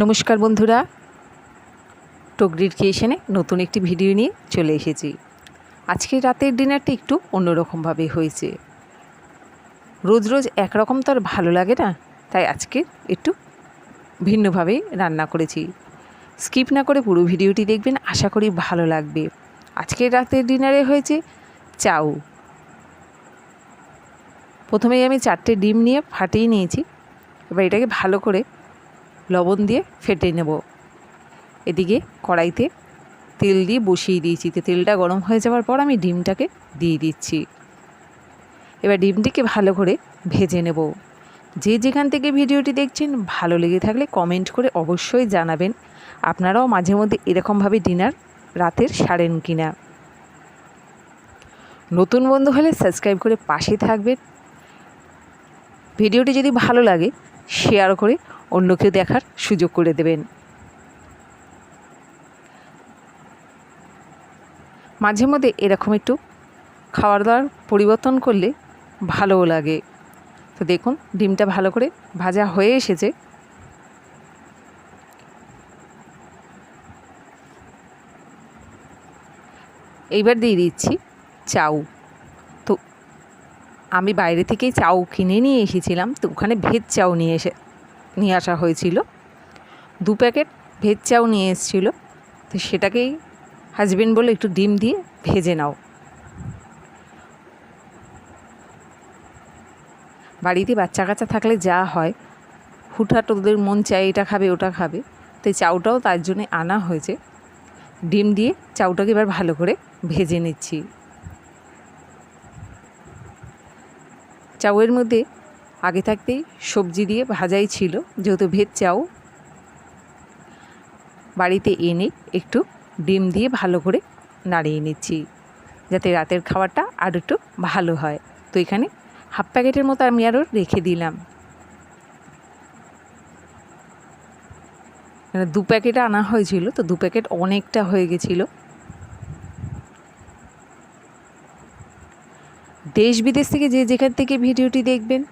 নমস্কার বন্ধুরা, টকরির ক্রিয়েশনে নতুন একটি ভিডিও নিয়ে চলে এসেছি। আজকে রাতের ডিনারটা একটু অন্যরকমভাবে হয়েছে। রোজ রোজ একরকম তো আর ভালো লাগে না, তাই আজকে একটু ভিন্নভাবেই রান্না করেছি। স্কিপ না করে পুরো ভিডিওটি দেখবেন, আশা করি ভালো লাগবে। আজকের রাতের ডিনারে হয়েছে চাউ। প্রথমেই আমি 4টে ডিম নিয়ে ফাটিয়ে নিয়েছি। এবার এটাকে ভালো করে লবণ দিয়ে ফেটে নেব। এদিকে কড়াইতে তেল দিয়ে বসিয়ে দিয়েছি, তো তেলটা গরম হয়ে যাওয়ার পর আমি ডিমটাকে দিয়ে দিচ্ছি। এবার ডিমটিকে ভালো করে ভেজে নেব। যে যেখান থেকে ভিডিওটি দেখছেন, ভালো লেগে থাকলে কমেন্ট করে অবশ্যই জানাবেন আপনারাও মাঝে মধ্যে এরকমভাবে ডিনার রাতের সারেন কিনা। নতুন বন্ধু হলে সাবস্ক্রাইব করে পাশে থাকবেন। ভিডিওটি যদি ভালো লাগে শেয়ার করে অন্যকে দেখার সুযোগ করে দেবেন। মাঝে মধ্যে এরকম একটু খাবার দাবার পরিবর্তন করলে ভালোও লাগে। তো দেখুন ডিমটা ভালো করে ভাজা হয়ে এসেছে। এইবার দিয়ে দিচ্ছি চাউ। তো আমি বাইরে থেকেই চাউ কিনে নিয়ে এসেছিলাম, তো ওখানে ভেজ চাউ নিয়ে আসা হয়েছিল। 2 প্যাকেট ভেজ চাউ নিয়ে এসেছিলো। তো সেটাকেই হাজবেন্ড বলে একটু ডিম দিয়ে ভেজে নাও। বাড়িতে বাচ্চা কাচ্চা থাকলে যা হয়, হুটহাট ওদের মন চায় এটা খাবে ওটা খাবে, তো চাউটাও তার জন্যে আনা হয়েছে। ডিম দিয়ে চাউটাকে এবার ভালো করে ভেজে নিচ্ছি। চাউয়ের মধ্যে আগে থাকতেই সবজি দিয়ে ভাজাই ছিল, যেহেতু ভেজ চাউ। বাড়িতে এনে একটু ডিম দিয়ে ভালো করে নাড়িয়ে নিচ্ছি, যাতে রাতের খাবারটা আর একটু ভালো হয়। তো এখানে 1/2 প্যাকেটের মতো আমি আরও রেখে দিলাম। 2 প্যাকেট আনা হয়েছিল, তো 2 প্যাকেট অনেকটা হয়ে গেছিলো। দেশ বিদেশ থেকে যে যেখান থেকে ভিডিওটি দেখবেন,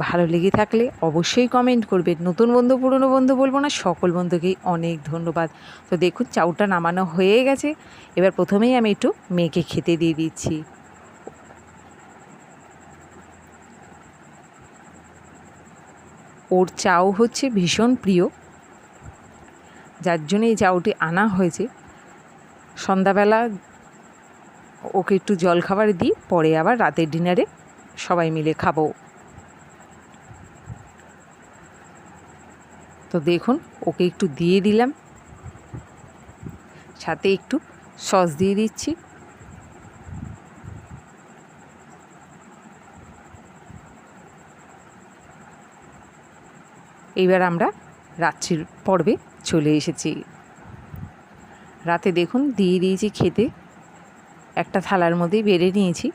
ভালো লেগে থাকলে অবশ্যই কমেন্ট করবেন। নতুন বন্ধু পুরনো বন্ধু বলবো না, সকল বন্ধুকেই অনেক ধন্যবাদ। তো দেখুন চাউটা নামানো হয়ে গেছে। এবার প্রথমেই আমি একটু মেয়েকে খেতে দিয়ে দিচ্ছি। ওর চাউ হচ্ছে ভীষণ প্রিয়, যার জন্য এই চাউটি আনা হয়েছে। সন্ধ্যাবেলা ওকে একটু জলখাবার দিই, পরে আবার রাতের ডিনারে সবাই মিলে খাবো। তো দেখুন ওকে একটু দিয়ে দিলাম, সাথে একটু সস দিয়ে দিচ্ছি। এইবার আমরা রাত্রির পর্বে চলে এসেছি। রাতে দেখুন দিয়ে দিয়েছি খেতে, একটা থালার মধ্যেই বেড়ে নিয়েছি।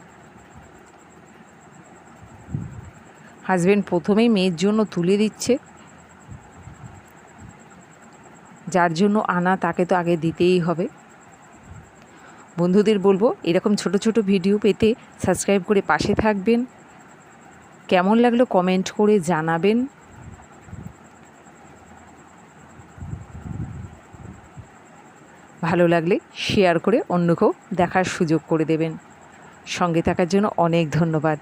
হাজবেন্ড প্রথমেই মেয়ের জন্য তুলে দিচ্ছে, যার জন্য আনা তাকে তো আগে দিতেই হবে। বন্ধুদের বলবো এরকম ছোট ছোট ভিডিও পেতে সাবস্ক্রাইব করে পাশে থাকবেন। কেমন লাগলো কমেন্ট করে জানাবেন। ভালো লাগলে শেয়ার করে অন্যকেও দেখার সুযোগ করে দেবেন। সঙ্গে থাকার জন্য অনেক ধন্যবাদ।